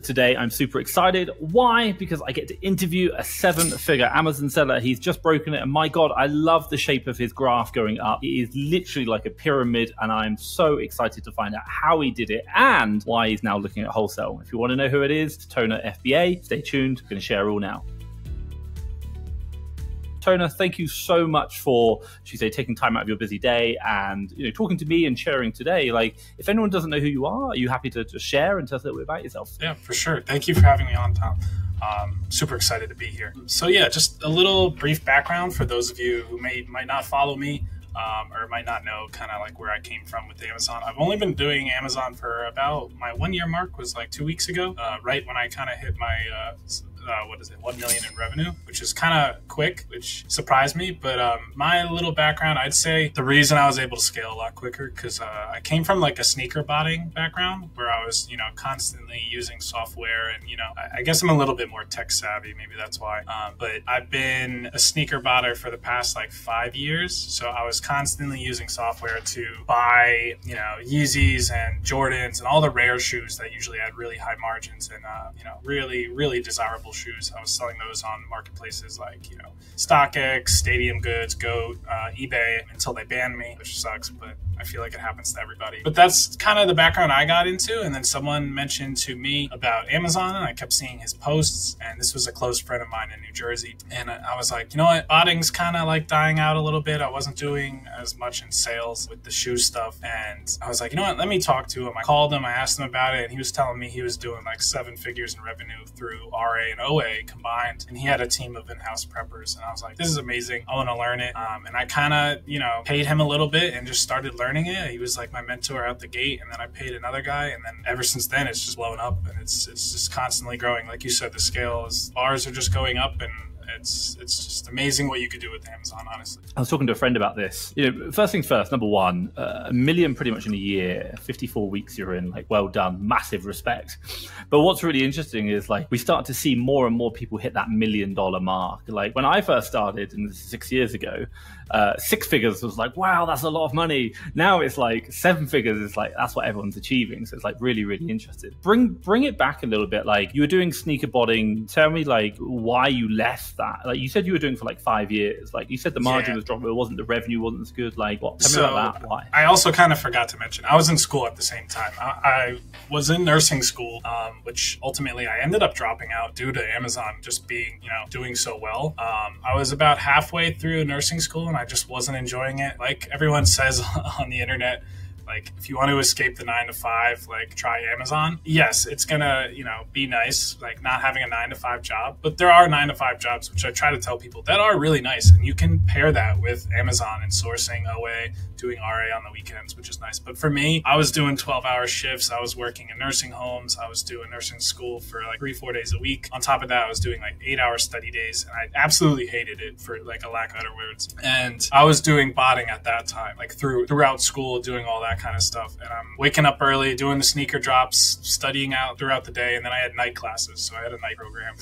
Today, I'm super excited. Why? Because I get to interview a 7-figure Amazon seller. He's just broken it. And my God, I love the shape of his graph going up. It is literally like a pyramid. And I'm so excited to find out how he did it and why he's now looking at wholesale. If you want to know who it is, Tona FBA, stay tuned. I'm going to share all now. Tona, thank you so much for, should we say, taking time out of your busy day and talking to me and sharing today. Like, if anyone doesn't know who you are you happy to just share and tell us a little bit about yourself? Yeah, for sure. Thank you for having me on, Tom. Super excited to be here. So yeah, just a little brief background for those of you who might not follow me or might not know kind of like where I came from with Amazon. I've only been doing Amazon for about, my 1 year mark was like 2 weeks ago, right when I kind of hit my 1 million in revenue, which is kind of quick, which surprised me. But my little background, I'd say the reason I was able to scale a lot quicker because I came from like a sneaker botting background where I was, constantly using software and, I guess I'm a little bit more tech savvy. Maybe that's why. But I've been a sneaker botter for the past like 5 years. So I was constantly using software to buy, Yeezys and Jordans and all the rare shoes that usually had really high margins and, really, really desirable shoes. I was selling those on marketplaces like, StockX, Stadium Goods, Goat, eBay until they banned me, which sucks, but I feel like it happens to everybody. But that's kind of the background I got into. And then someone mentioned to me about Amazon and I kept seeing his posts. And this was a close friend of mine in New Jersey. And I was like, you know what? Botting's kind of like dying out a little bit. I wasn't doing as much in sales with the shoe stuff. And I was like, you know what? Let me talk to him. I called him. I asked him about it. And he was telling me he was doing like 7 figures in revenue through RA and OA combined. And he had a team of in-house preppers. And I was like, this is amazing. I want to learn it. And I kind of, paid him a little bit and just started learning it. He was like my mentor out the gate, and then I paid another guy, and then ever since then it's just blown up, and it's just constantly growing. Like you said, the bars are just going up, and it's just amazing what you could do with Amazon, honestly. I was talking to a friend about this. First things first, number one, 1 million pretty much in a year, 54 weeks you're in, like, well done, massive respect. But what's really interesting is like we start to see more and more people hit that $1 million mark. Like when I first started, and this is 6 years ago, 6 figures was like, wow, that's a lot of money. Now it's like 7 figures is like, that's what everyone's achieving. So it's like really, really interested. Bring it back a little bit. Like you were doing sneaker botting. Tell me like why you left that. Like you said you were doing for like 5 years. Like you said the margin was dropping, but it wasn't, the revenue wasn't as good. Like what? Tell me about that. Why? I also kind of forgot to mention, I was in school at the same time. I was in nursing school, which ultimately I ended up dropping out due to Amazon just being, doing so well. I was about halfway through nursing school and I just wasn't enjoying it. Like everyone says on the internet, like if you want to escape the 9 to 5, like try Amazon. Yes, it's gonna, be nice, like not having a 9 to 5 job, but there are 9 to 5 jobs, which I try to tell people that are really nice. And you can pair that with Amazon and sourcing OA, doing RA on the weekends, which is nice. But for me, I was doing 12-hour shifts. I was working in nursing homes. I was doing nursing school for like 3-4 days a week. On top of that, I was doing like 8-hour study days. And I absolutely hated it, for like a lack of better words. And I was doing botting at that time, like throughout school, doing all that kind of stuff. And I'm waking up early, doing the sneaker drops, studying out throughout the day. And then I had night classes. So I had a night program.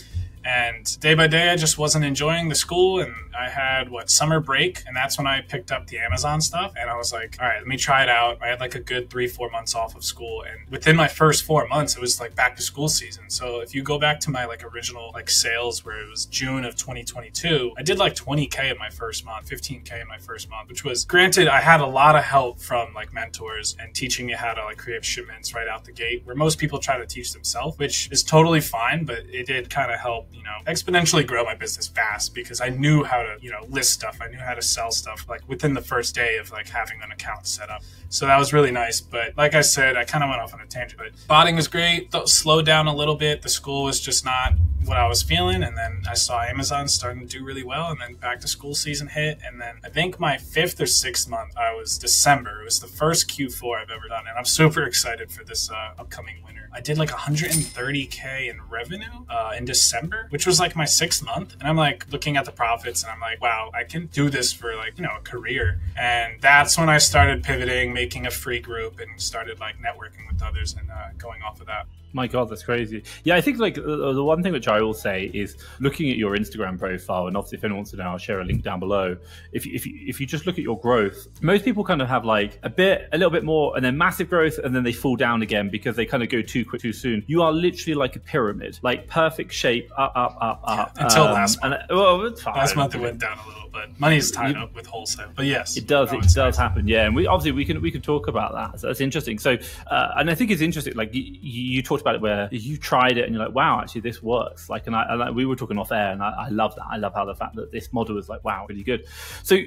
And day by day, I just wasn't enjoying the school. And I had summer break. And that's when I picked up the Amazon stuff. And I was like, all right, let me try it out. I had like a good 3-4 months off of school. And within my first 4 months, it was like back to school season. So if you go back to my like original like sales where it was June of 2022, I did like 20K in my first month, 15K in my first month, which was, granted, I had a lot of help from like mentors and teaching me how to like create shipments right out the gate, where most people try to teach themselves, which is totally fine, but it did kind of help, exponentially grow my business fast because I knew how to, list stuff. I knew how to sell stuff like within the first day of like having an account set up. So that was really nice. But like I said, I kind of went off on a tangent, but botting was great. Slowed down a little bit. The school was just not what I was feeling. And then I saw Amazon starting to do really well. And then back to school season hit. And then I think my 5th or 6th month, I was December. It was the first Q4 I've ever done. And I'm super excited for this upcoming winter. I did like 130K in revenue in December, which was like my 6th month. And I'm like looking at the profits and I'm like, wow, I can do this for like, a career. And that's when I started pivoting, making a free group and started like networking with others and going off of that. My God, that's crazy. Yeah, I think like the one thing which I will say is looking at your Instagram profile, and obviously if anyone wants to know, I'll share a link down below. If you just look at your growth, most people kind of have like a little bit more and then massive growth, and then they fall down again because they kind of go too too quick, too soon. You are literally like a pyramid, like perfect shape, up. Until last month. It's fine. Last month it went down a little, but money's tied up with wholesale. But yes, it does happen. Yeah, and we can talk about that. So that's interesting. So, and I think it's interesting. Like you talked about it where you tried it and you're like, wow, actually this works. Like, and we were talking off air, and I love that. I love how the fact that this model is like, wow, really good. So,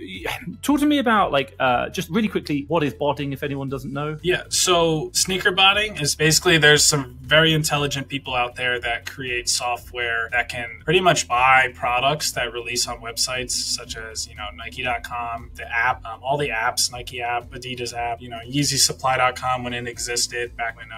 talk to me about like just really quickly, what is botting, if anyone doesn't know? Yeah, so sneaker botting is basically there's some very intelligent people out there that create software that can pretty much buy products that release on websites such as, Nike.com, the app, all the apps, Nike app, Adidas app, YeezySupply.com when it existed back when,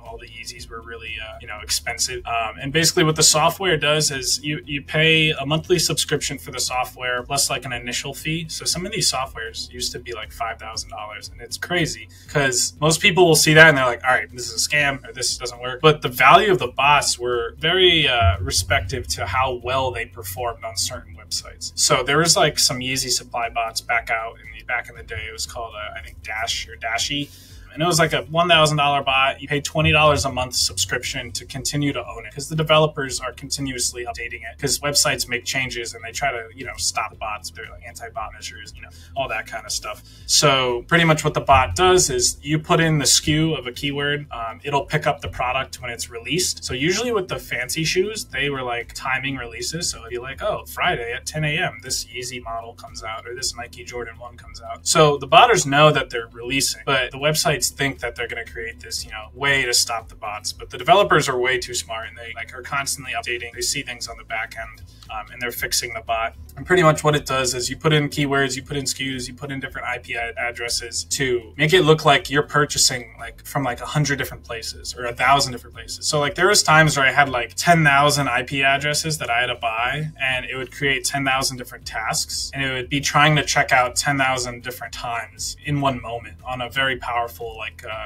all the Yeezys were really, expensive. And basically what the software does is you pay a monthly subscription for the software plus like an initial fee. So some of these softwares used to be like $5,000, and it's crazy because most people will see that and they're like, all right, this is a scam or this doesn't work. But the value of the bots were very respective to how well they performed on certain websites. So there was like some Yeezy supply bots back in the day. It was called I think Dash or Dashy. And it was like a $1,000 bot. You pay $20 a month subscription to continue to own it because the developers are continuously updating it because websites make changes and they try to, stop the bots. They're like anti-bot measures, all that kind of stuff. So pretty much what the bot does is you put in the SKU of a keyword. It'll pick up the product when it's released. So usually with the fancy shoes, they were like timing releases. So it'd be like, oh, Friday at 10 a.m., this Yeezy model comes out or this Nike Jordan 1 comes out. So the botters know that they're releasing, but the website think that they're going to create this, way to stop the bots. But the developers are way too smart and they are constantly updating. They see things on the back end and they're fixing the bot. And pretty much what it does is you put in keywords, you put in SKUs, you put in different IP addresses to make it look like you're purchasing from 100 different places or 1,000 different places. So there was times where I had 10,000 IP addresses that I had to buy, and it would create 10,000 different tasks, and it would be trying to check out 10,000 different times in one moment on a very powerful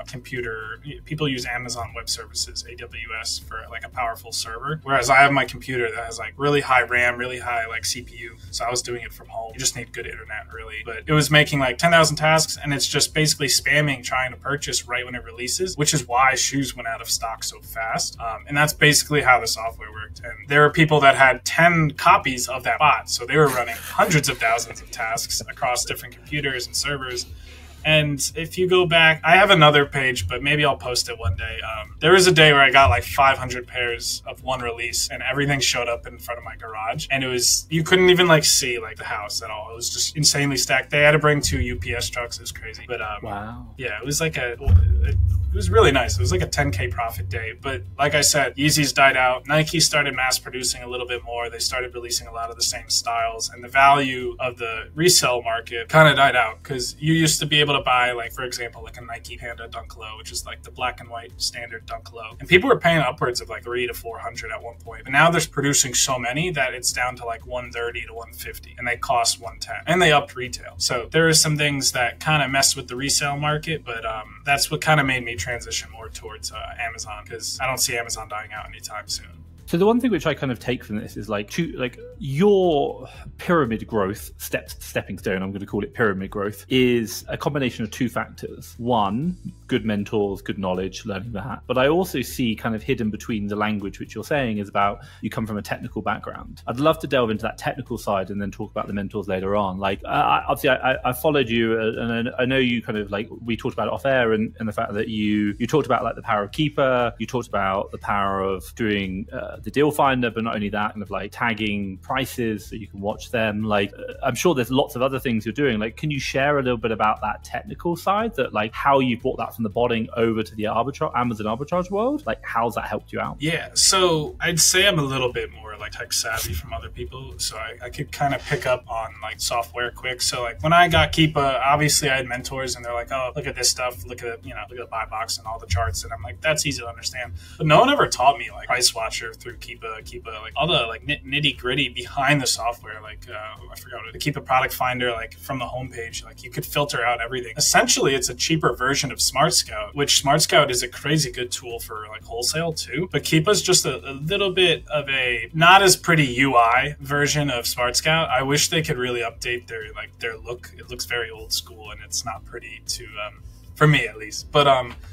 computer. People use Amazon Web Services, AWS, for a powerful server, whereas I have my computer that has really high RAM, really high CPU. So I was doing it from home. You just need good internet, really. But it was making 10,000 tasks, and it's just basically spamming trying to purchase right when it releases, which is why shoes went out of stock so fast. And that's basically how the software worked. And there were people that had 10 copies of that bot, so they were running hundreds of thousands of tasks across different computers and servers. And if you go back, I have another page, but maybe I'll post it one day. There was a day where I got 500 pairs of one release, and everything showed up in front of my garage. And it was, you couldn't even see the house at all. It was just insanely stacked. They had to bring 2 UPS trucks. It was crazy. But wow. Yeah, it was it was really nice. It was a 10K profit day. But like I said, Yeezys died out. Nike started mass producing a little bit more. They started releasing a lot of the same styles, and the value of the resale market kind of died out because you used to be able to buy, for example, a Nike Panda Dunk Low, which is the black and white standard Dunk Low. And people were paying upwards of $300 to $400 at one point. But now they're producing so many that it's down to $130 to $150, and they cost $110. And they upped retail. So there are some things that kind of mess with the resale market, but that's what kind of made me transition more towards Amazon, because I don't see Amazon dying out anytime soon. So the one thing which I kind of take from this is your pyramid growth, stepping stone, I'm going to call it pyramid growth, is a combination of 2 factors. One, good mentors, good knowledge, learning that. But I also see kind of hidden between the language which you're saying is about you come from a technical background. I'd love to delve into that technical side and then talk about the mentors later on. Obviously I followed you and I know you kind of we talked about it off air and the fact that you talked about the power of Keeper, you talked about the power of doing the deal finder, but not only that, kind of tagging prices so you can watch them. I'm sure there's lots of other things you're doing. Can you share a little bit about that technical side, that how you brought that from the botting over to the Amazon arbitrage world? How's that helped you out? Yeah, so I'd say I'm a little bit more tech savvy from other people, so I could kind of pick up on software quick. So when I got Keepa, obviously I had mentors and they're oh, look at this stuff, look at look at the buy box and all the charts, and I'm that's easy to understand. But no one ever taught me Price Watcher through Keepa, all the nitty gritty behind the software. I forgot what the Keepa product finder, from the homepage, you could filter out everything. Essentially, it's a cheaper version of Smart Scout, which Smart Scout is a crazy good tool for wholesale too. But Keepa's just a little bit of a not as pretty UI version of Smart Scout. I wish they could really update their look. It looks very old school and it's not pretty for me at least. But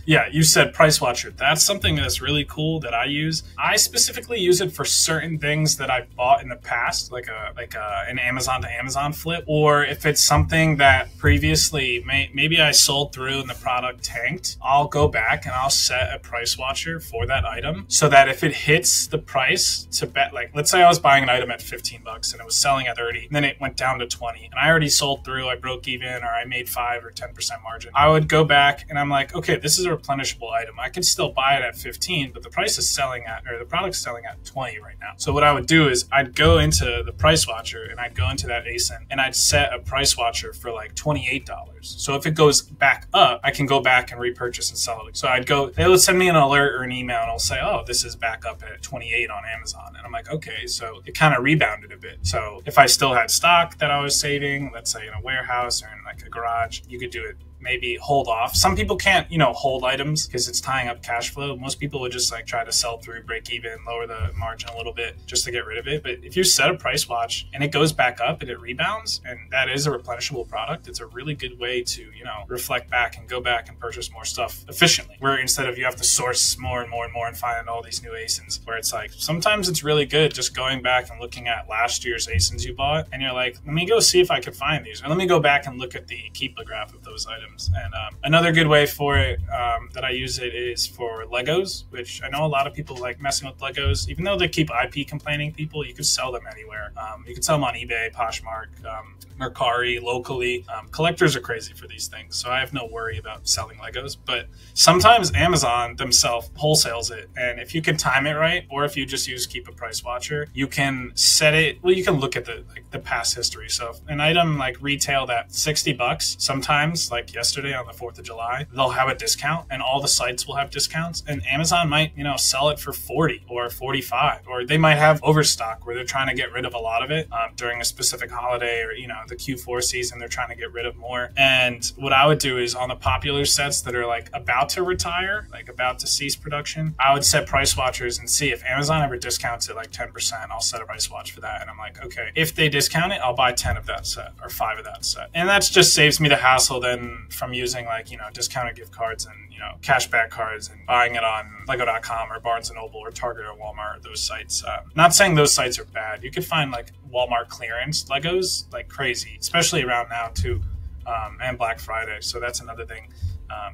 yeah, you said Price Watcher. That's something that's really cool that I use. I specifically use it for certain things that I've bought in the past, like an Amazon to Amazon flip, or if it's something that previously maybe I sold through and the product tanked, I'll go back and I'll set a Price Watcher for that item so that if it hits the price to bet, like let's say I was buying an item at $15 and it was selling at 30, and then it went down to 20, and I already sold through, I broke even, or I made 5 or 10% margin. I would go back and I'm like, okay, this is a replenishable item. I can still buy it at 15, but the price is selling at, or the product's selling at 20 right now. So what I would do is I'd go into the Price Watcher and I'd go into that ASIN and I'd set a Price Watcher for like $28. So if it goes back up, I can go back and repurchase and sell it. So I'd go, they would send me an alert or an email and I'll say, oh, this is back up at 28 on Amazon. And I'm like, okay, so it kind of rebounded a bit. So if I still had stock that I was saving, let's say in a warehouse or in like a garage, you could do it. Maybe hold off. Some people can't, hold items because it's tying up cash flow. Most people would just like try to sell through, break even, lower the margin a little bit just to get rid of it. But if you set a price watch and it goes back up and it rebounds, and that is a replenishable product, it's a really good way to, reflect back and go back and purchase more stuff efficiently. Where instead of you have to source more and more and more and find all these new ASINs, where it's like sometimes it's really good just going back and looking at last year's ASINs you bought, and you're like, let me go see if I can find these, or let me go back and look at the Keepa graph of those items. And another good way for it that I use it is for Legos, which I know a lot of people like messing with Legos. Even though they keep IP complaining people, you could sell them anywhere. You could sell them on eBay, Poshmark, Mercari, locally. Collectors are crazy for these things, so I have no worry about selling Legos. But sometimes Amazon themselves wholesales it, and if you can time it right, or if you just use Keep a Price Watcher, you can set it. Well, you can look at the past history. So if an item like retailed at $60, sometimes like yesterday on the 4th of July, they'll have a discount, and all the sites will have discounts, and Amazon might sell it for 40 or 45, or they might have overstock where they're trying to get rid of a lot of it during a specific holiday, or the Q4 season, they're trying to get rid of more. And what I would do is on the popular sets that are like about to retire, like about to cease production, I would set price watchers and see if Amazon ever discounts it like 10%, I'll set a price watch for that. And I'm like, okay, if they discount it, I'll buy 10 of that set or 5 of that set. And that just saves me the hassle then from using like, discounted gift cards and, cashback cards and buying it on Lego.com or Barnes & Noble or Target or Walmart, or those sites. Not saying those sites are bad. You could find like Walmart clearance Legos like crazy, especially around now too, and Black Friday. So that's another thing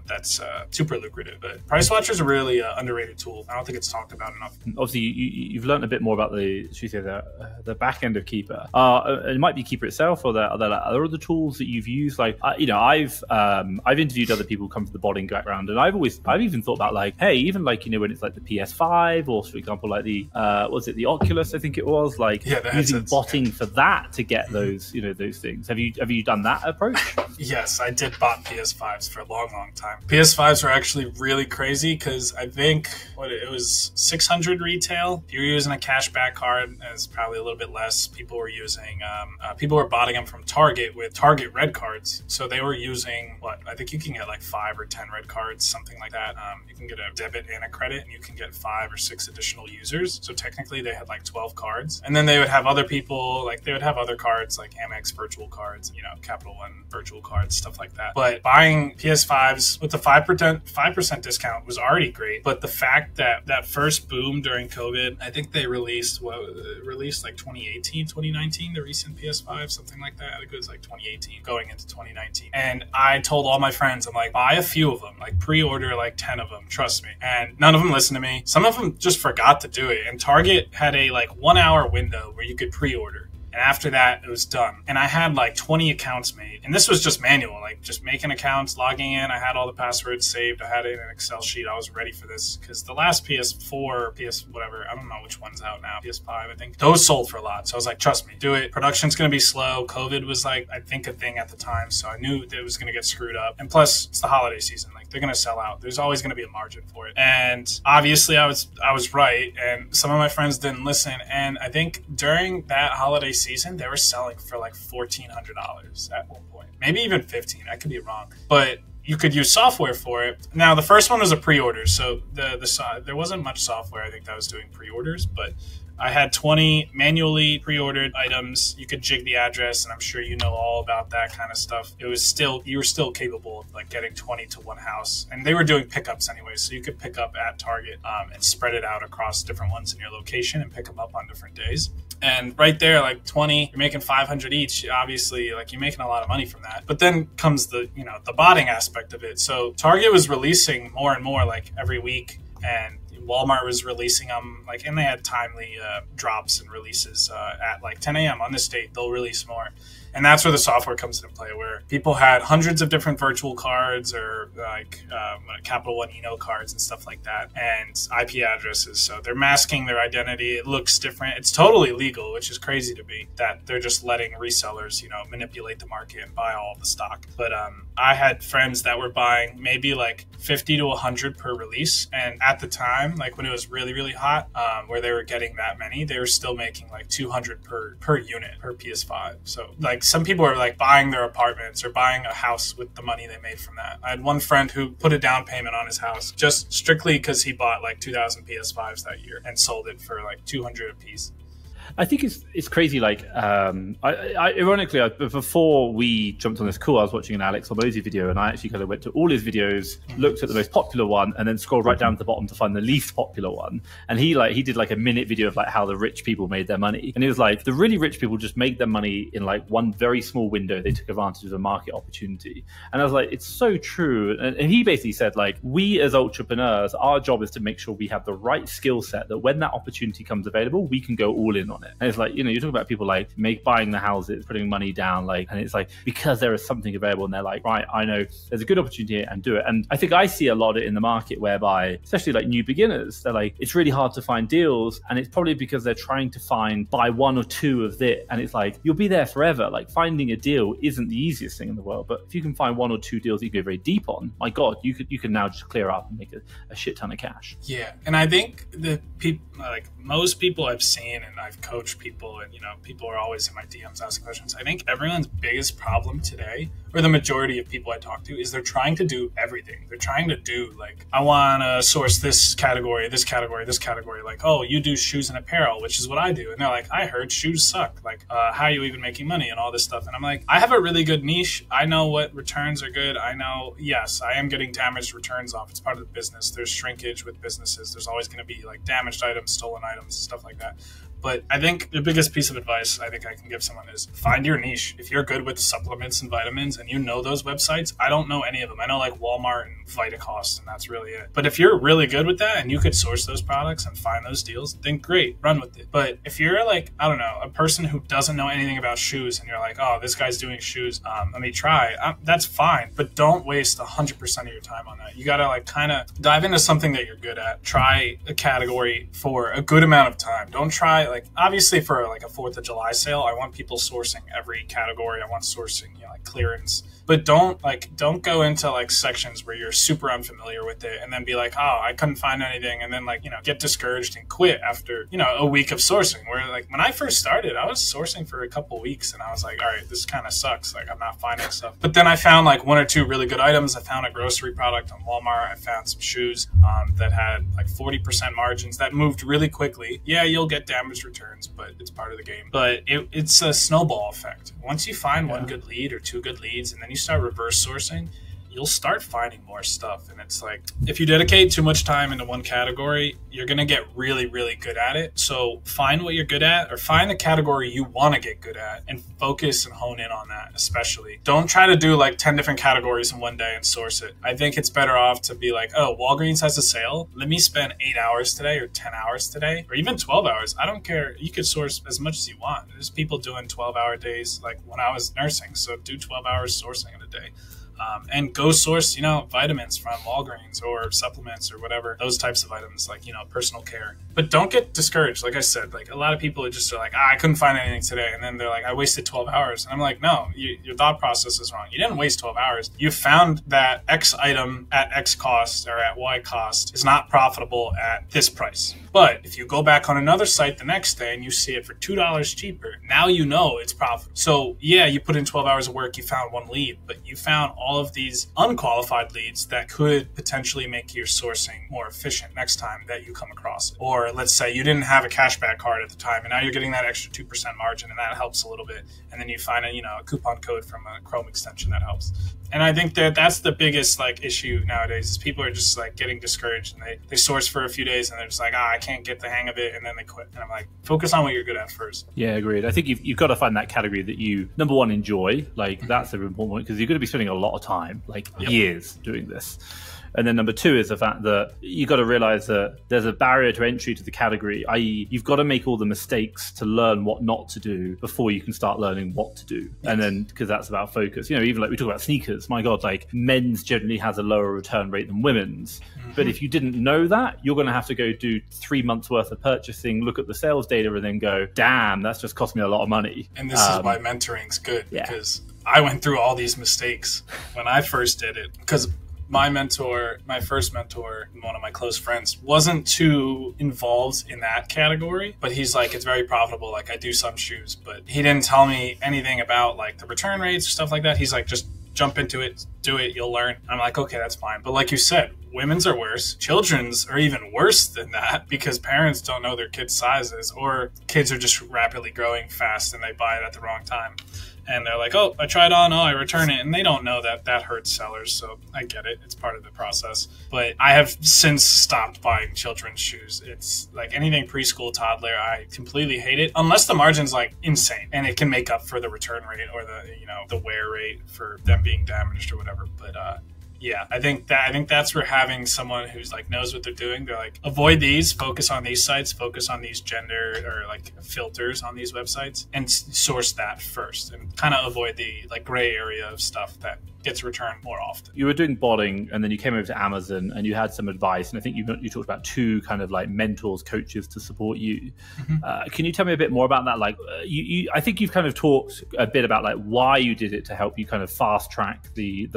that's super lucrative. But Price Watcher is a really underrated tool. I don't think it's talked about enough. Obviously, you've learned a bit more about the back end of Keepa. It might be Keepa itself, or are there other tools that you've used? Like, I've interviewed other people who come from the botting background, and I've even thought about like, hey, even like when it's like the PS5, or for example, like the was it the Oculus? I think it was like using botting for that to get those those things. Have you done that approach? Yes, I did bot PS5s for a long time. PS5s were actually really crazy because I think it was 600 retail. If you're using a cashback card, it's probably a little bit less. People were botting them from Target with Target red cards. So they were using I think you can get like 5 or 10 red cards, something like that. You can get a debit and a credit, and you can get 5 or 6 additional users. So technically they had like 12 cards. And then they would have other people, like they would have other cards like Amex virtual cards, Capital One virtual cards, stuff like that. But buying PS5s with the 5% discount was already great. But the fact that first boom during COVID, I think they released like 2018, 2019, the recent PS5, something like that. I think it was like 2018 going into 2019. And I told all my friends, I'm like, buy a few of them, like pre-order like 10 of them, trust me. And none of them listened to me. Some of them just forgot to do it. And Target had a like 1 hour window where you could pre-order. And after that, it was done. And I had like 20 accounts made. And this was just manual, like just making accounts, logging in. I had all the passwords saved. I had it in an Excel sheet. I was ready for this because the last PS4, whatever, I don't know which one's out now, PS5, I think, those sold for a lot. So I was like, trust me, do it. Production's going to be slow. COVID was like, I think, a thing at the time. So I knew that it was going to get screwed up. And plus, it's the holiday season. Like, they're going to sell out. There's always going to be a margin for it. And obviously, I was right. And some of my friends didn't listen. And I think during that holiday season, they were selling for like $1,400 at one point, maybe even 15. I could be wrong, but you could use software for it. Now, the first one was a pre-order, so there wasn't much software I think that was doing pre-orders, but I had 20 manually pre-ordered items. You could jig the address, and I'm sure you know all about that kind of stuff. You were still capable of like getting 20 to one house, and they were doing pickups anyway, so you could pick up at Target and spread it out across different ones in your location and pick them up on different days. And right there, like 20, you're making 500 each. Obviously, like you're making a lot of money from that. But then comes the botting aspect of it. So Target was releasing more and more like every week, and Walmart was releasing them and they had timely drops and releases at like 10 a.m. on this date. They'll release more. And that's where the software comes into play, where people had hundreds of different virtual cards or like Capital One cards and stuff like that, and IP addresses. So they're masking their identity. It looks different. It's totally legal, which is crazy to me that they're just letting resellers, manipulate the market and buy all the stock. But I had friends that were buying maybe like 50 to 100 per release. And at the time, like when it was really, really hot, where they were getting that many, they were still making like 200 per unit per PS5. So like some people are like buying their apartments or buying a house with the money they made from that. I had one friend who put a down payment on his house just strictly because he bought like 2,000 PS5s that year and sold it for like 200 a piece. I think it's crazy. Like, ironically, before we jumped on this call, I was watching an Alex Hormozy video, and I actually kind of went to all his videos, looked at the most popular one, and then scrolled right down to the bottom to find the least popular one. And he did like a minute video of like how the rich people made their money, and it was like the really rich people just made their money in like one very small window. They took advantage of a market opportunity, and I was like, it's so true. And he basically said like, we as entrepreneurs, our job is to make sure we have the right skill set that when that opportunity comes available, we can go all in on it. And it's like, you talk about people like buying the houses, putting money down, like, and it's like because there is something available, and they're like, right, I know there's a good opportunity here and do it. And I think I see a lot of it in the market whereby, especially like new beginners, they're like, it's really hard to find deals, and it's probably because they're trying to buy one or two of it, and it's like you'll be there forever. Like finding a deal isn't the easiest thing in the world, but if you can find one or two deals that you can go very deep on, my God, you can now just clear up and make a shit ton of cash. Yeah, and I think the people, like most people I've seen, and I've coached people, and people are always in my DMs asking questions. I think everyone's biggest problem today, or the majority of people I talk to, is they're trying to do everything. They're trying to do like, I want to source this category, this category, this category. Like, oh, you do shoes and apparel, which is what I do. And they're like, I heard shoes suck. Like, how are you even making money and all this stuff? And I'm like, I have a really good niche. I know what returns are good. I know, yes, I am getting damaged returns off. It's part of the business. There's shrinkage with businesses. There's always going to be like damaged items, stolen items, stuff like that. But I think the biggest piece of advice I think I can give someone is find your niche. If you're good with supplements and vitamins and you know those websites, I don't know any of them. I know like Walmart and VitaCost, and that's really it. But if you're really good with that and you could source those products and find those deals, then great, run with it. But if you're like, I don't know, a person who doesn't know anything about shoes and you're like, oh, this guy's doing shoes, let me try, that's fine. But don't waste 100% of your time on that. You got to like kind of dive into something that you're good at. Try a category for a good amount of time. Don't try, like, obviously for like a 4th of July sale, I want people sourcing every category. I want sourcing, like clearance. But don't go into like sections where you're super unfamiliar with it and then be like, oh, I couldn't find anything, and then like, get discouraged and quit after, a week of sourcing. Where like when I first started, I was sourcing for a couple weeks and I was like, all right, this kind of sucks. Like I'm not finding stuff. But then I found like one or two really good items. I found a grocery product on Walmart. I found some shoes that had like 40% margins that moved really quickly. Yeah, you'll get damaged returns, but it's part of the game. But it's a snowball effect. Once you find one good lead or two good leads, and then you start reverse sourcing, you'll start finding more stuff. And it's like, if you dedicate too much time into one category, you're going to get really, really good at it. So find what you're good at, or find the category you want to get good at and focus and hone in on that. Especially don't try to do like 10 different categories in one day and source it. I think it's better off to be like, oh, Walgreens has a sale. Let me spend 8 hours today or 10 hours today, or even 12 hours. I don't care. You could source as much as you want. There's people doing 12-hour days like when I was nursing. So do 12 hours sourcing in a day. And go source, vitamins from Walgreens or supplements or whatever, those types of items, like, personal care. But don't get discouraged. Like I said, like a lot of people are just like, I couldn't find anything today. And then they're like, I wasted 12 hours. And I'm like, no, your thought process is wrong. You didn't waste 12 hours. You found that X item at X cost or at Y cost is not profitable at this price. But if you go back on another site the next day and you see it for $2 cheaper, now you know it's profitable. So yeah, you put in 12 hours of work, you found one lead, but you found all of these unqualified leads that could potentially make your sourcing more efficient next time that you come across it. Or let's say you didn't have a cashback card at the time and now you're getting that extra 2% margin, and that helps a little bit. And then you find a coupon code from a Chrome extension that helps. And I think that that's the biggest issue nowadays is people are just getting discouraged, and they source for a few days and they're just I can't get the hang of it, and then they quit. And I'm like, focus on what you're good at first. Yeah, agreed. I think you've got to find that category that you, number one, enjoy. That's an important point, because you're going to be spending a lot of time, years doing this. And then number two is the fact that you got to realize that there's a barrier to entry to the category, i.e. you've got to make all the mistakes to learn what not to do before you can start learning what to do. Yes. And then, because that's about focus, even we talk about sneakers, my God, men's generally has a lower return rate than women's. Mm-hmm. But if you didn't know that, you're going to have to go do 3 months worth of purchasing, look at the sales data, and then go, damn, that's just cost me a lot of money. And this is why mentoring's good, because I went through all these mistakes when I first did it, because my first mentor, one of my close friends, wasn't too involved in that category, but he's it's very profitable. I do some shoes, but he didn't tell me anything about the return rates or stuff like that. He's just jump into it, do it, you'll learn. I'm like, okay, that's fine. But like you said, women's are worse. Children's are even worse than that, because parents don't know their kids' sizes, or kids are just rapidly growing fast and they buy it at the wrong time. And they're like, oh, I tried on, I return it. And they don't know that hurts sellers. So I get it. It's part of the process. But I have since stopped buying children's shoes. It's anything preschool, toddler, I completely hate it. Unless the margin's insane and it can make up for the return rate or the wear rate for them being damaged or whatever. But yeah, I think that's where having someone who's knows what they're doing. They're avoid these, focus on these sites, focus on these gender or filters on these websites, and source that first, and kind of avoid the gray area of stuff that gets returned more often. You were doing botting, and then you came over to Amazon, and you had some advice, and I think you talked about two kind of mentors, coaches to support you. Mm-hmm. Can you tell me a bit more about that? I think you've kind of talked a bit about why you did it to help you kind of fast track to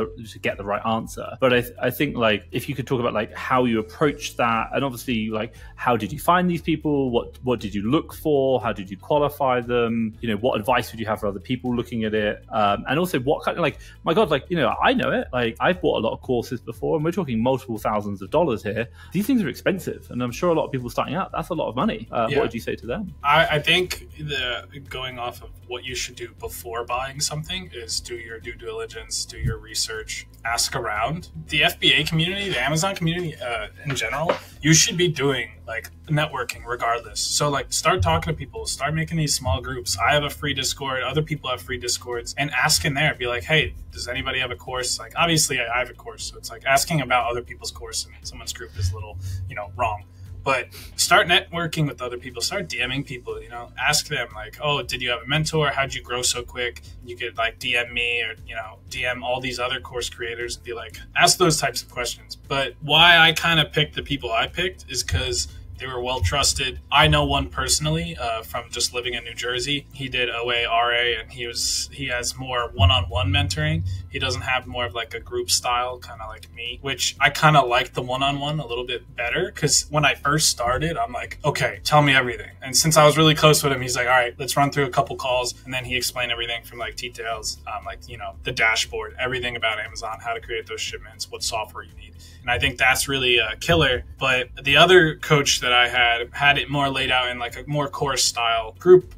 get the right answer. But I think if you could talk about how you approached that, and obviously how did you find these people? What did you look for? How did you qualify them? What advice would you have for other people looking at it? And also what kind of my God, I know it. I've bought a lot of courses before, and we're talking multiple thousands of dollars here. These things are expensive, and I'm sure a lot of people starting out, that's a lot of money. What would you say to them? I think going off of what you should do before buying something is do your due diligence, do your research, ask around. The FBA community, the Amazon community in general, you should be doing networking regardless. So start talking to people, start making these small groups. I have a free Discord, other people have free Discords, and ask in there. Be like, hey, does anybody have a course? Obviously I have a course, so it's asking about other people's course in someone's group is a little, wrong. But start networking with other people. Start DMing people, ask them oh, did you have a mentor? How'd you grow so quick? You could DM me or, DM all these other course creators and be ask those types of questions. But why I kind of picked the people I picked is because they were well trusted. I know one personally from just living in New Jersey. He did OA, RA, and he has more one-on-one mentoring. He doesn't have more of a group style, kind of like me, which I kind of like the one-on-one a little bit better, because when I first started, I'm okay, tell me everything. And since I was really close with him, he's all right, let's run through a couple calls. And then he explained everything from details, the dashboard, everything about Amazon, how to create those shipments, what software you need. And I think that's really a killer. But the other coach that I had it more laid out in a more course style group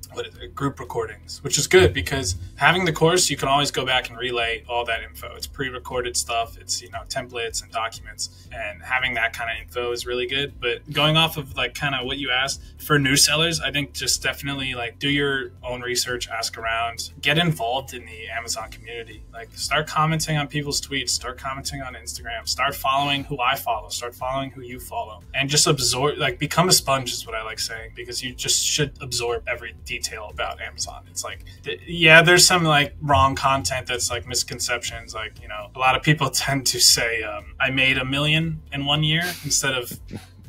recordings, which is good, because having the course, you can always go back and relay all that info. It's pre-recorded stuff. It's, templates and documents, and having that kind of info is really good. But going off of kind of what you asked for new sellers, I think just definitely do your own research, ask around, get involved in the Amazon community. Start commenting on people's tweets, start commenting on Instagram, start following who I follow, start following who you follow, and just absorb, become a sponge is what I like saying, because you just should absorb every detail about Amazon. It's there's some wrong content that's misconceptions. A lot of people tend to say, I made $1 million in 1 year instead of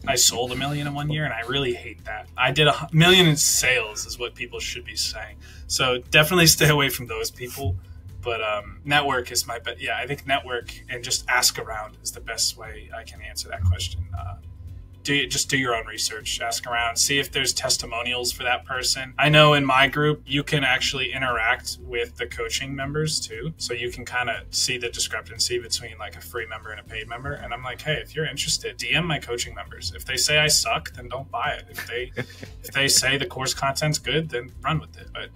I sold $1 million in 1 year, and I really hate that. I did $1 million in sales is what people should be saying. So definitely stay away from those people. But network is my bet. Yeah, I think network and just ask around is the best way I can answer that question. just do your own research, ask around, see if there's testimonials for that person. I know in my group, you can actually interact with the coaching members too. So you can kind of see the discrepancy between like a free member and a paid member. And I'm like, hey, if you're interested, DM my coaching members. If they say I suck, then don't buy it. If they say the course content's good, then run with it. But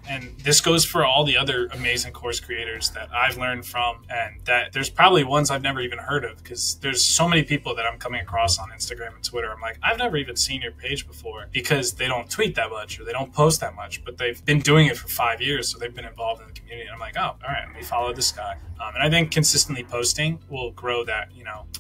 and this goes for all the other amazing course creators that I've learned from, and that there's probably ones I've never even heard of, because there's so many people that I'm coming across on Instagram and Twitter. I'm like, I've never even seen your page before, because they don't tweet that much or they don't post that much, but they've been doing it for 5 years, so they've been involved in the community. And I'm like, oh, all right, let me follow this guy. And I think consistently posting will grow that,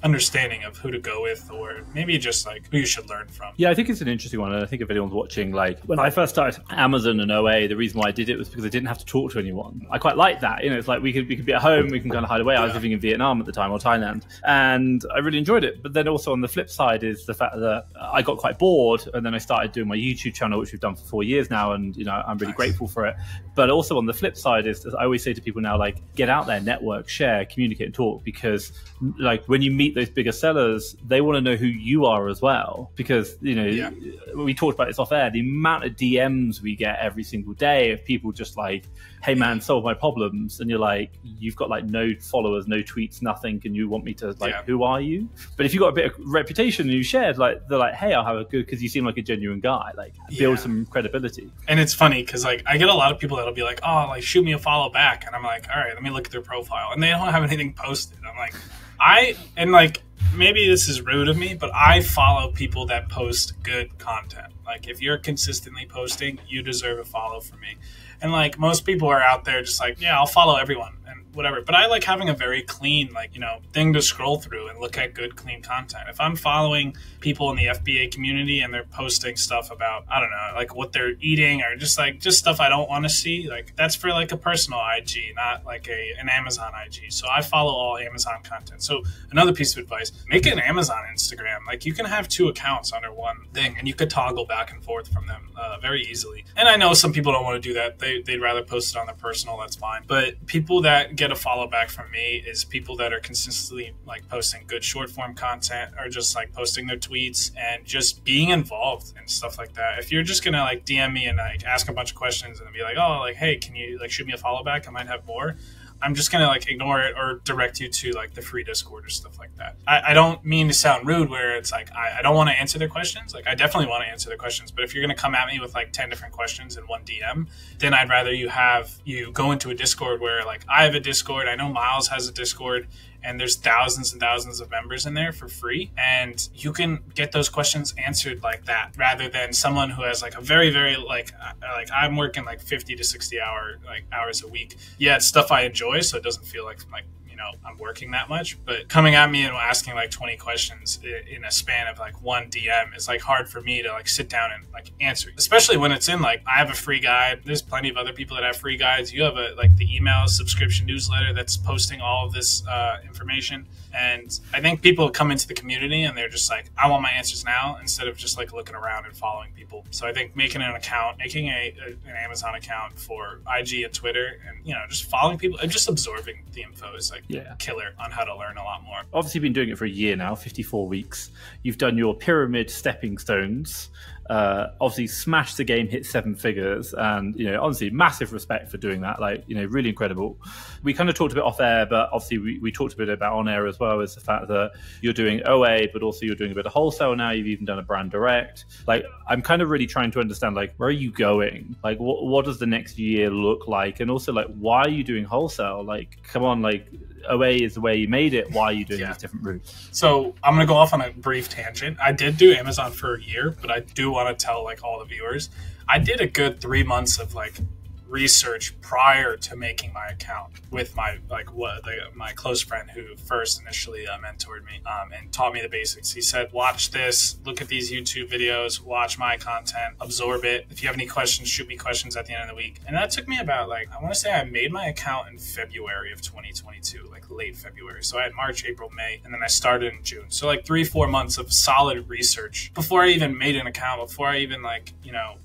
understanding of who to go with, or maybe just like who you should learn from. Yeah, I think it's an interesting one. And I think if anyone's watching, like when I first started Amazon and OA, the reason why I did it was because I didn't have to talk to anyone. I quite liked that. It's like we could be at home, we can kind of hide away. I was living in Vietnam at the time, or Thailand, and I really enjoyed it. But then also on the flip side is the fact that I got quite bored, and then I started doing my YouTube channel, which we've done for 4 years now, and I'm really grateful for it. But also on the flip side is, as I always say to people now, like, get out there, network, share, communicate, and talk, because like when you meet those bigger sellers, they want to know who you are as well, because we talked about this off air, the amount of DMs we get every single day of people just like, hey man, solve my problems, and you're like, you've got like no followers, no tweets, nothing, and you want me to who are you? But if you've got a bit of reputation and you shared, like, they're like, hey, I'll have a good, because you seem like a genuine guy, like build some credibility. And it's funny because like I get a lot of people that'll be like, oh, like shoot me a follow back, and I'm like, all right, let me look at their profile, and they don't have anything posted. I'm like, maybe this is rude of me, but I follow people that post good content. Like, if you're consistently posting, you deserve a follow from me. And like most people are out there just like, yeah, I'll follow everyone and whatever. But I like having a very clean, thing to scroll through and look at good, clean content. If I'm following people in the FBA community and they're posting stuff about, I don't know, like what they're eating, or just stuff I don't want to see, like that's for like a personal IG, not like an Amazon IG. So I follow all Amazon content. So another piece of advice, make an Amazon Instagram. Like, you can have 2 accounts under one thing, and you could toggle back and forth from them very easily. And I know some people don't want to do that. They'd rather post it on their personal. That's fine. But people that get a follow back from me is people that are consistently like posting good short form content, or just like posting their tweets and just being involved and stuff like that. If you're just gonna like DM me and like ask a bunch of questions and be like, oh, like, hey, can you like shoot me a follow back? I might have more. I'm just going to like ignore it or direct you to like the free Discord or stuff like that. I don't mean to sound rude where it's like, I don't want to answer their questions. Like, I definitely want to answer their questions. But if you're going to come at me with like 10 different questions in one DM, then I'd rather you go into a Discord where like I have a Discord. I know Miles has a Discord, and there's thousands and thousands of members in there for free. And you can get those questions answered like that, rather than someone who has like a very, very like I'm working like 50 to 60 hours a week. Yeah, it's stuff I enjoy, so it doesn't feel like I'm working that much. But coming at me and asking like 20 questions in a span of like one DM is like hard for me to like sit down and like answer, especially when it's in like, I have a free guide. There's plenty of other people that have free guides. You have the email subscription newsletter that's posting all of this information. And I think people come into the community and they're just like, I want my answers now, instead of just like looking around and following people. So I think making an Amazon account for IG and Twitter, and just following people and just absorbing the info is like killer on how to learn a lot more. Obviously, you've been doing it for a year now, 54 weeks. You've done your pyramid stepping stones. Obviously smashed the game, hit 7 figures, and honestly, massive respect for doing that. Like, really incredible. We kind of talked a bit off air, but obviously we talked a bit about on air as well, is the fact that you're doing OA, but also you're doing a bit of wholesale now. You've even done a brand direct. Like, I'm kind of really trying to understand, like, where are you going? Like, what does the next year look like? And also, like, why are you doing wholesale? Like, come on, like, OA is the way you made it. Why are you doing these different routes? So I'm going to go off on a brief tangent. I did do Amazon for a year, but I do want to tell like all the viewers, I did a good 3 months of like research prior to making my account with my my close friend who first initially mentored me and taught me the basics. He said, watch this, look at these YouTube videos, watch my content, absorb it. If you have any questions, shoot me questions at the end of the week. And that took me about I want to say I made my account in February of 2022, like late February. So I had March, April, May, and then I started in June. So like 3-4 months of solid research before I even made an account, before I even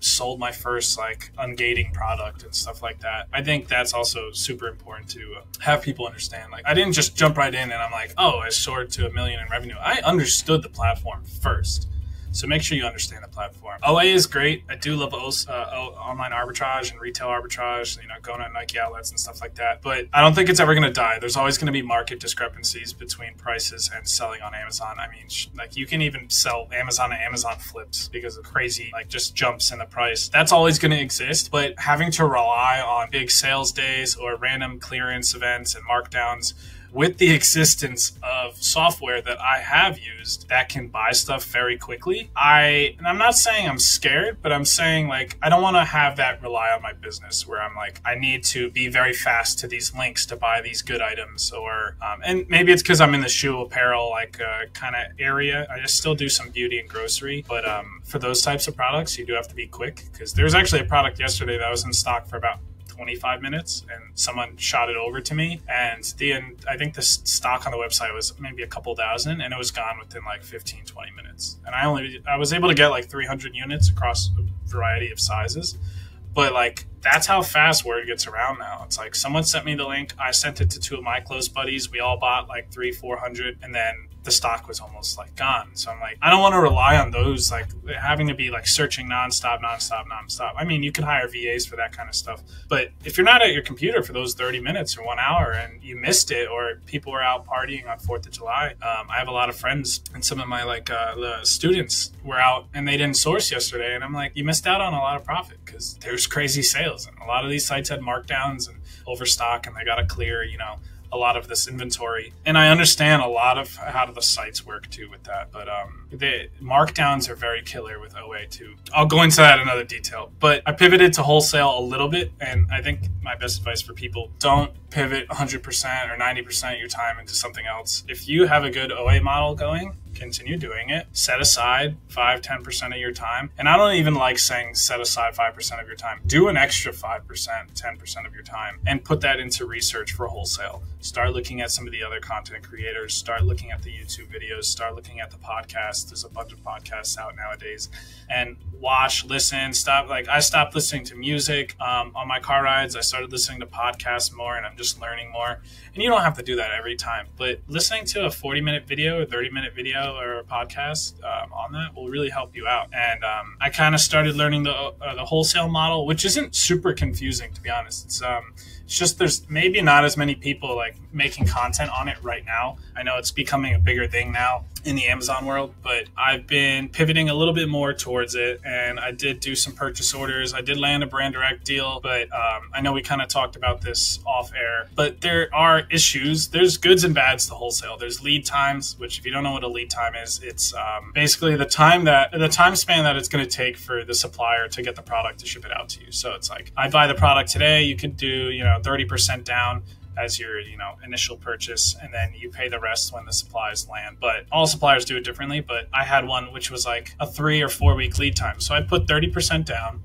sold my first ungating product and stuff like that. I think that's also super important to have people understand. Like, I didn't just jump right in and I'm like, oh, I soared to $1 million in revenue. I understood the platform first. So make sure you understand the platform. OA is great. I do love online arbitrage and retail arbitrage, going on Nike outlets and stuff like that. But I don't think it's ever going to die. There's always going to be market discrepancies between prices and selling on Amazon. I mean, like you can even sell Amazon to Amazon flips because of crazy, like just jumps in the price. That's always going to exist. But having to rely on big sales days or random clearance events and markdowns, with the existence of software that I have used that can buy stuff very quickly, and I'm not saying I'm scared, but I'm saying like I don't want to have that rely on my business where I'm like I need to be very fast to these links to buy these good items, or and maybe it's because I'm in the shoe apparel kind of area. I just still do some beauty and grocery, but for those types of products, you do have to be quick because there's actually a product yesterday that was in stock for about 25 minutes and someone shot it over to me, and I think the stock on the website was maybe a couple thousand and it was gone within like 15-20 minutes, and I was able to get like 300 units across a variety of sizes. But like that's how fast word gets around now. It's like someone sent me the link, I sent it to 2 of my close buddies, we all bought like 300-400, and then the stock was almost like gone. So I'm like, I don't want to rely on those, like having to be like searching nonstop. I mean, you can hire VAs for that kind of stuff. But if you're not at your computer for those 30 minutes or 1 hour and you missed it, or people were out partying on 4th of July, I have a lot of friends and some of my the students were out and they didn't source yesterday. And I'm like, you missed out on a lot of profit because there's crazy sales. And a lot of these sites had markdowns and overstock and they got to clear, a lot of this inventory. And I understand a lot of how the sites work too with that. But the markdowns are very killer with OA too. I'll go into that in another detail. But I pivoted to wholesale a little bit. And I think my best advice for people, don't pivot 100% or 90% of your time into something else. If you have a good OA model going, continue doing it. Set aside 5-10% of your time. And I don't even like saying set aside 5% of your time. Do an extra 5%, 10% of your time and put that into research for wholesale. Start looking at some of the other content creators. Start looking at the YouTube videos. Start looking at the podcasts. There's a bunch of podcasts out nowadays. And watch, listen, I stopped listening to music on my car rides. I started listening to podcasts more, and I'm just learning more. And you don't have to do that every time, but listening to a 40-minute video or 30-minute video or a podcast on that will really help you out. And I kind of started learning the wholesale model, which isn't super confusing, to be honest. It's just there's maybe not as many people like making content on it right now. I know it's becoming a bigger thing now in the Amazon world, but I've been pivoting a little bit more towards it, and I did do some purchase orders. I did land a brand direct deal, but I know we kind of talked about this off air, but there are issues. There's goods and bads to wholesale. There's lead times, which if you don't know what a lead time is, it's basically the time span that it's going to take for the supplier to get the product to ship it out to you. So it's like, I buy the product today, you could do 30% down as your initial purchase, and then you pay the rest when the supplies land. But all suppliers do it differently, but I had one which was like a 3 or 4 week lead time. So I put 30% down,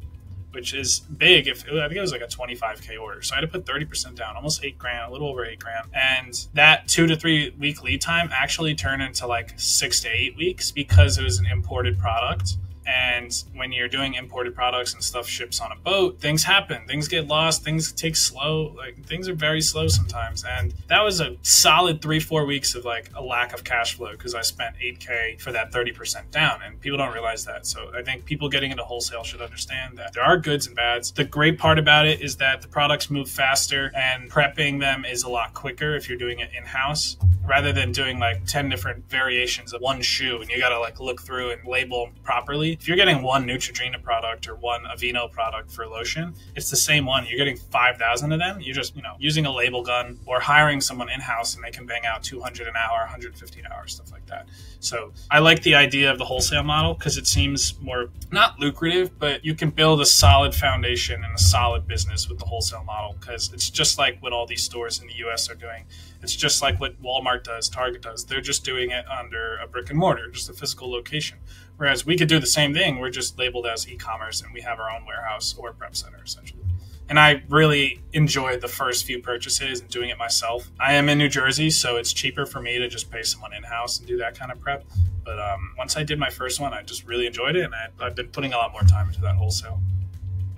which is big. I think it was like a 25K order. So I had to put 30% down, almost $8,000, a little over $8,000. And that 2 to 3 week lead time actually turned into like 6 to 8 weeks because it was an imported product. And when you're doing imported products and stuff ships on a boat, things happen. Things get lost. Things take slow. Like things are very slow sometimes. And that was a solid 3-4 weeks of like a lack of cash flow because I spent $8K for that 30% down. And people don't realize that. So I think people getting into wholesale should understand that there are goods and bads. The great part about it is that the products move faster and prepping them is a lot quicker if you're doing it in-house, rather than doing like 10 different variations of one shoe and you got to like look through and label them properly. If you're getting one Neutrogena product or one Aveeno product for lotion, it's the same one. You're getting 5,000 of them. You're just, using a label gun or hiring someone in-house and they can bang out 200 an hour, 150 an hour, stuff like that. So I like the idea of the wholesale model because it seems more, not lucrative, but you can build a solid foundation and a solid business with the wholesale model because it's just like what all these stores in the US are doing. It's just like what Walmart does, Target does. They're just doing it under a brick and mortar, just a physical location. Whereas we could do the same thing. We're just labeled as e-commerce and we have our own warehouse or prep center essentially. And I really enjoyed the first few purchases and doing it myself. I am in New Jersey, so it's cheaper for me to just pay someone in-house and do that kind of prep. But once I did my first one, I just really enjoyed it, and I've been putting a lot more time into that wholesale.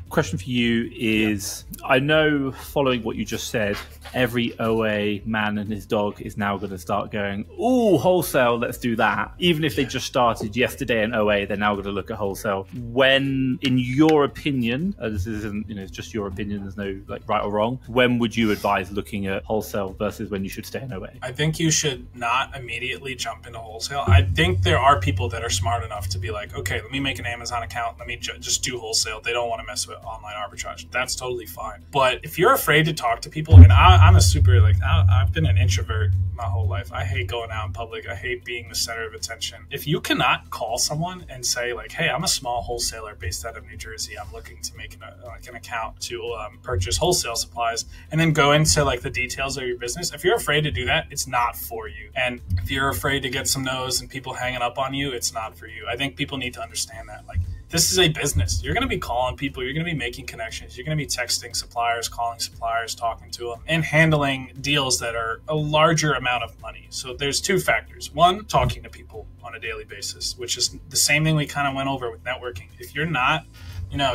Question for you is, I know following what you just said, every OA man and his dog is now going to start going, ooh, wholesale, let's do that. Even if they just started yesterday in OA, they're now going to look at wholesale. When, in your opinion, this isn't, it's just your opinion, there's no like right or wrong, when would you advise looking at wholesale versus when you should stay in OA? I think you should not immediately jump into wholesale. I think there are people that are smart enough to be like, okay, let me make an Amazon account, let me just do wholesale. They don't want to mess with online arbitrage. That's totally fine. But if you're afraid to talk to people, and I'm a super, I've been an introvert my whole life. I hate going out in public. I hate being the center of attention. If you cannot call someone and say like, hey, I'm a small wholesaler based out of New Jersey. I'm looking to make an account to purchase wholesale supplies, and then go into like the details of your business. If you're afraid to do that, it's not for you. And if you're afraid to get some no's and people hanging up on you, it's not for you. I think people need to understand that. Like, this is a business. You're going to be calling people. You're going to be making connections. You're going to be texting suppliers, calling suppliers, talking to them, and handling deals that are a larger amount of money. So there's two factors. One, talking to people on a daily basis, which is the same thing we kind of went over with networking. If you're not,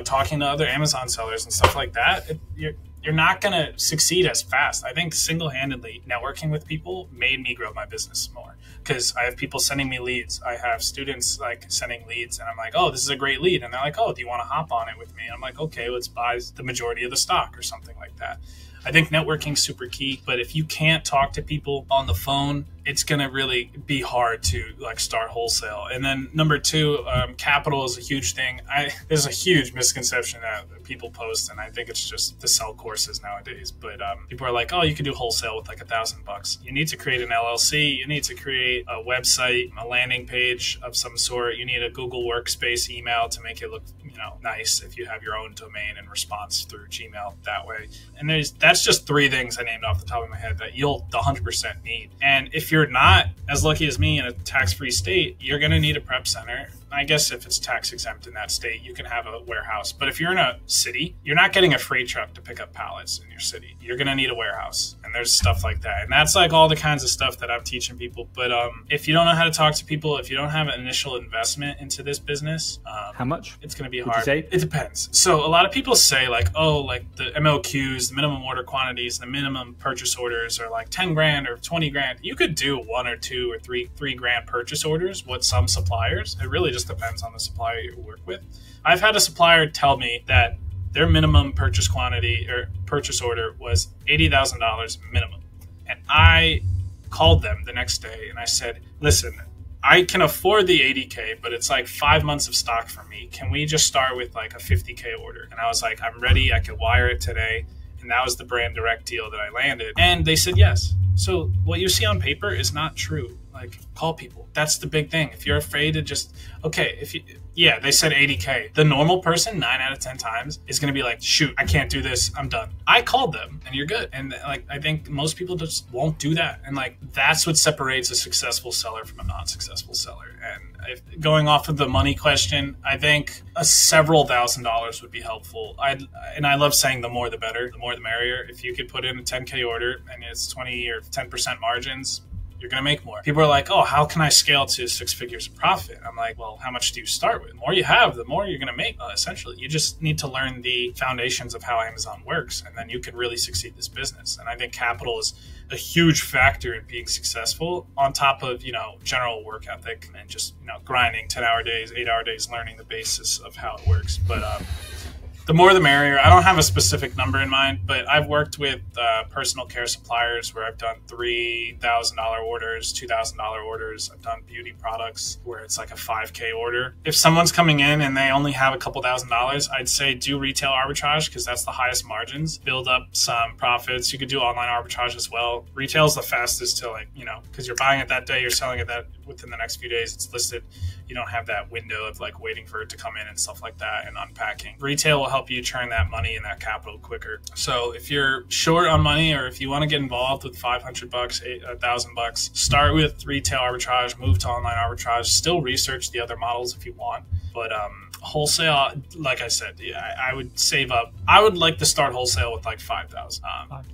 talking to other Amazon sellers and stuff like that, you're not going to succeed as fast. I think single-handedly networking with people made me grow my business more, because I have people sending me leads. I have students like sending leads, and I'm like, oh, this is a great lead. And they're like, oh, do you want to hop on it with me? And I'm like, okay, let's buy the majority of the stock or something like that. I think networking is super key, but if you can't talk to people on the phone, it's going to really be hard to start wholesale. And then number two, capital is a huge thing. There's a huge misconception that people post, and I think it's just to sell courses nowadays. But people are like, oh, you can do wholesale with $1,000. You need to create an LLC. You need to create a website, a landing page of some sort. You need a Google Workspace email to make it look nice if you have your own domain and response through Gmail that way. And that's just three things I named off the top of my head that you'll 100% need. And if you're not as lucky as me in a tax-free state, you're going to need a prep center. I guess if it's tax exempt in that state, you can have a warehouse. But if you're in a city, you're not getting a freight truck to pick up pallets in your city. You're going to need a warehouse. And there's stuff like that. And that's like all the kinds of stuff that I'm teaching people. But if you don't know how to talk to people, if you don't have an initial investment into this business, how much? It's going to be hard. It depends. So a lot of people say the MOQs, the minimum order quantities, the minimum purchase orders are like 10 grand or 20 grand. You could do 1 or 2 or 3 grand purchase orders with some suppliers. It really just depends on the supplier you work with. I've had a supplier tell me that their minimum purchase quantity or purchase order was $80,000 minimum. And I called them the next day and I said, listen, I can afford the 80K, but it's like 5 months of stock for me. Can we just start with like a 50K order? And I was like, I'm ready. I could wire it today. And that was the brand direct deal that I landed. And they said yes. So what you see on paper is not true. Call people. That's the big thing. If you're afraid to just, they said 80K. The normal person 9 out of 10 times is going to be like, shoot, I can't do this. I'm done. I called them and you're good. And I think most people just won't do that. And that's what separates a successful seller from a non-successful seller. And going off of the money question, I think several $1,000s would be helpful. I love saying the more the better, the more the merrier. If you could put in a 10K order and it's 20 or 10% margins, you're going to make more. People are like, oh, how can I scale to 6 figures of profit? I'm like, well, how much do you start with? The more you have, the more you're going to make. Essentially, you just need to learn the foundations of how Amazon works, and then you can really succeed this business. And I think capital is a huge factor in being successful, on top of, general work ethic and just, grinding 10-hour days, 8-hour days, learning the basis of how it works. But the more the merrier. I don't have a specific number in mind, but I've worked with personal care suppliers where I've done $3,000 orders, $2,000 orders. I've done beauty products where it's like a 5K order. If someone's coming in and they only have a couple $1,000s, I'd say do retail arbitrage because that's the highest margins. Build up some profits. You could do online arbitrage as well. Retail is the fastest to because you're buying it that day, you're selling it that within the next few days. It's listed. You don't have that window of waiting for it to come in and stuff like that and unpacking. Retail will help you turn that money and that capital quicker. So if you're short on money or if you want to get involved with $500, $1,000, start with retail arbitrage, move to online arbitrage, still research the other models if you want. But Wholesale, like I said, yeah, I would save up. I would like to start wholesale with like 5,000.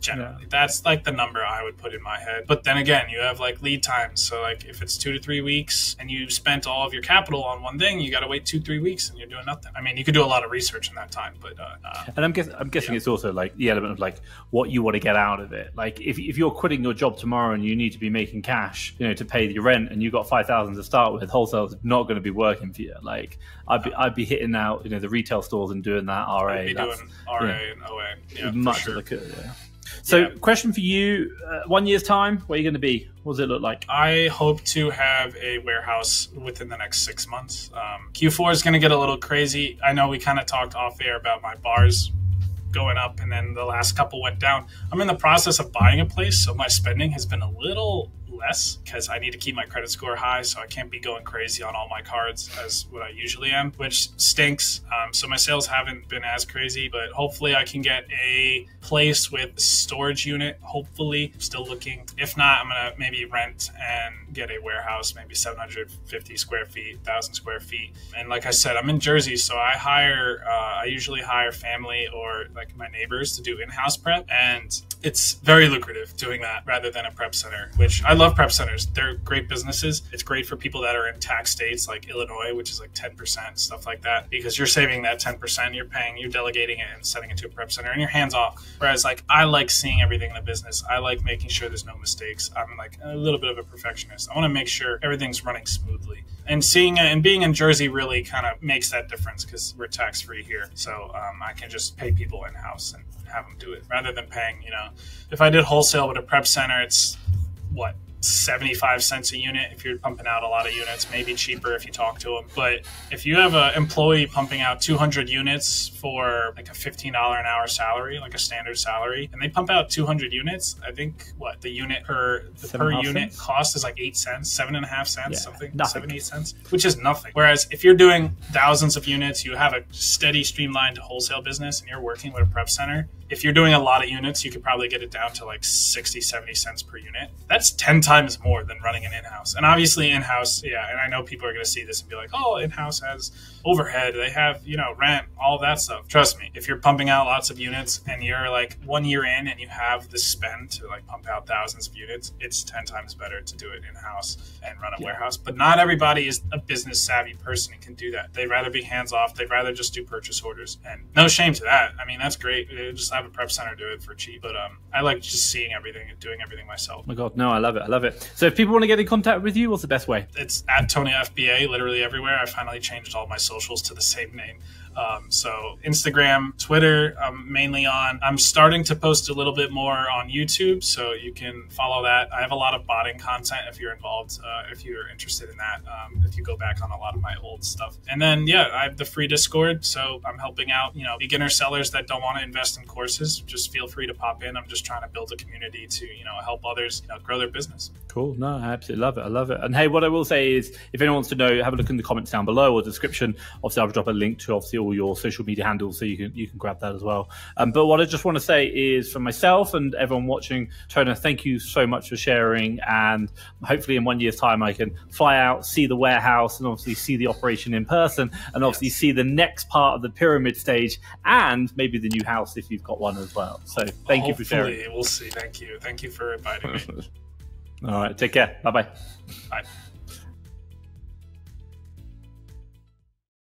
Generally, that's like the number I would put in my head. But then again, you have like lead times. So like if it's 2 to 3 weeks and you spent all of your capital on one thing, you got to wait 2-3 weeks and you're doing nothing. I mean, you could do a lot of research in that time, but and I'm guessing it's also like the element of like what you want to get out of it. Like if you're quitting your job tomorrow and you need to be making cash, to pay your rent, and you got 5,000 to start with, wholesale's not going to be working for you. Like I'd be hitting out the retail stores and doing that RA. I'd be doing RA and OA. Yeah, much for sure. Like yeah. So, question for you: 1 year's time, where are you going to be? What does it look like? I hope to have a warehouse within the next 6 months. Q4 is going to get a little crazy. I know we kind of talked off air about my bars going up, and then the last couple went down. I'm in the process of buying a place, so my spending has been a little less because I need to keep my credit score high, so I can't be going crazy on all my cards as what I usually am, which stinks. So my sales haven't been as crazy, but hopefully I can get a place with a storage unit. Hopefully, I'm still looking. If not, I'm gonna maybe rent and get a warehouse, maybe 750 square feet, 1,000 square feet. And like I said, I'm in Jersey, so I usually hire family or like my neighbors to do in-house prep, and it's very lucrative doing that rather than a prep center, which I love prep centers. They're great businesses. It's great for people that are in tax states like Illinois, which is like 10%, stuff like that, because you're saving that 10%, you're delegating it and sending it to a prep center, and you're hands off. Whereas like I like seeing everything in the business. I like making sure there's no mistakes. I'm like a little bit of a perfectionist. I want to make sure everything's running smoothly. And being in Jersey really kind of makes that difference because we're tax free here. So I can just pay people in house and have them do it rather than paying, if I did wholesale with a prep center, it's what, 75 cents a unit if you're pumping out a lot of units, maybe cheaper if you talk to them. But if you have an employee pumping out 200 units for like a $15 an hour salary, like a standard salary, and they pump out 200 units, I think the unit per unit cost is like 8 cents, 7.5 cents, something, nothing. 7-8 cents, which is nothing. Whereas if you're doing thousands of units, you have a steady streamlined wholesale business and you're working with a prep center. If you're doing a lot of units, you could probably get it down to like 60, 70 cents per unit. That's 10 times more than running an in-house. And obviously in-house, and I know people are going to see this and be like, oh, in-house has overhead. They have, rent, all that stuff. Trust me, if you're pumping out lots of units and you're like 1 year in and you have the spend to like pump out thousands of units, it's 10 times better to do it in-house and run a warehouse. But not everybody is a business savvy person and can do that. They'd rather be hands off. They'd rather just do purchase orders. And no shame to that. I mean, that's great. Just have a prep center do it for cheap. But I like just seeing everything and doing everything myself. Oh my God, no, I love it. So if people want to get in contact with you, what's the best way? It's at Tona FBA, literally everywhere. I finally changed all my socials to the same name. So Instagram, Twitter, I'm mainly on. I'm starting to post a little bit more on YouTube, so you can follow that. I have a lot of botting content if you're involved, if you're interested in that, if you go back on a lot of my old stuff. And then, I have the free Discord, so I'm helping out, beginner sellers that don't want to invest in courses. Just feel free to pop in. I'm just trying to build a community to, help others, grow their business. Cool. No, I absolutely love it. I love it. And hey, what I will say is, if anyone wants to know, have a look in the comments down below or description. Obviously, I'll drop a link to all your social media handles, so you can grab that as well. But what I just want to say is, for myself and everyone watching, Tona, thank you so much for sharing. And hopefully, in 1 year's time, I can fly out, see the warehouse, and obviously see the operation in person, and obviously see the next part of the pyramid stage, and maybe the new house if you've got one as well. So thank you for sharing. We'll see. Thank you for inviting me. All right. Take care. Bye-bye. Bye.